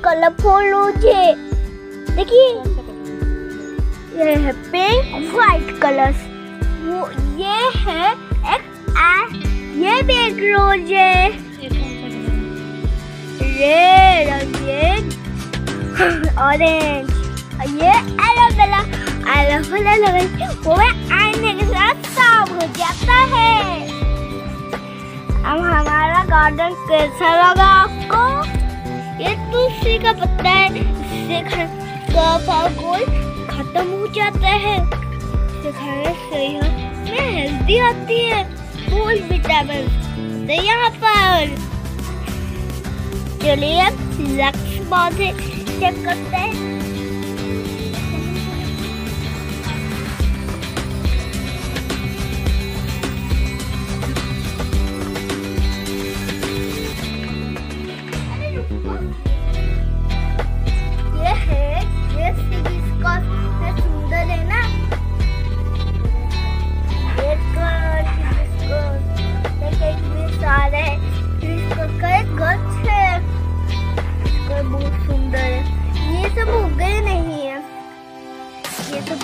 Colourful रोज है। देखिए ये है पिंक व्हाइट कलर्स। वो ये है ये भी एक रोज है, रेड और ये ऑरेंज। ये अलग अलग वो आईने के साथ साफ हो जाता है। अब हमारा गार्डन कैसा लगा आपको? ये तुलसी का पत्ता है, इससे गोल खत्म हो जाता है। इसे खाने से में हेल्दी आती है, फुल विटामिन यहाँ पर। चलिए अब लक्ष्य पौधे चेक करते हैं। बहुत सुंदर है। ये सब उगे नहीं है, ये सब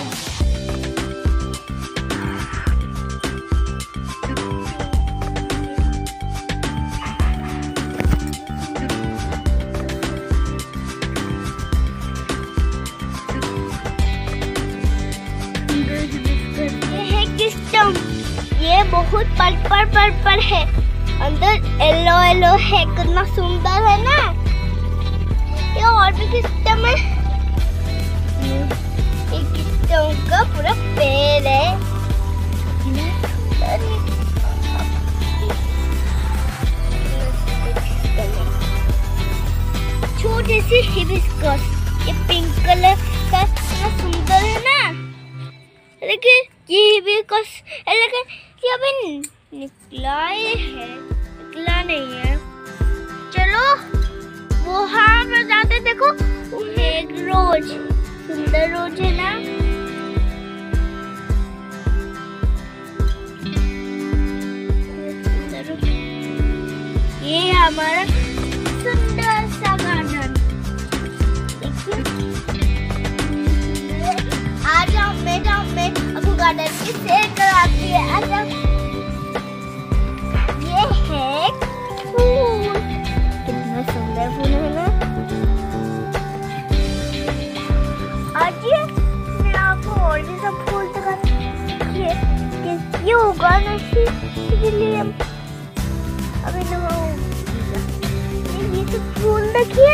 ये है किस्टम। ये बहुत पर्पल है, अंदर येलो है। कितना सुंदर है ना। ये और भी किस्म है, एक किस्म का पूरा पेड़ है। छोटे से हिबिस्कस, ये पिंक कलर का कितना सुंदर है ना। देखिए ये हिबिस्कस, लेकिन ये अभी निकला है, निकला नहीं है। चलो वो हाँ पर जाते, देखो एक रोज, सुंदर रोज है ना। ये हमारा सुंदर सा गार्डन। आ जाओ मैं आपको गार्डन की सैर कराती है। आ जाओ। ये है फूल, कितना सुंदर फूल है ना। आज मैं आपको और भी सब फूल दिखाती हूँ। ये होगा नहीं, इसलिए अभी ये सब फूल देखिए।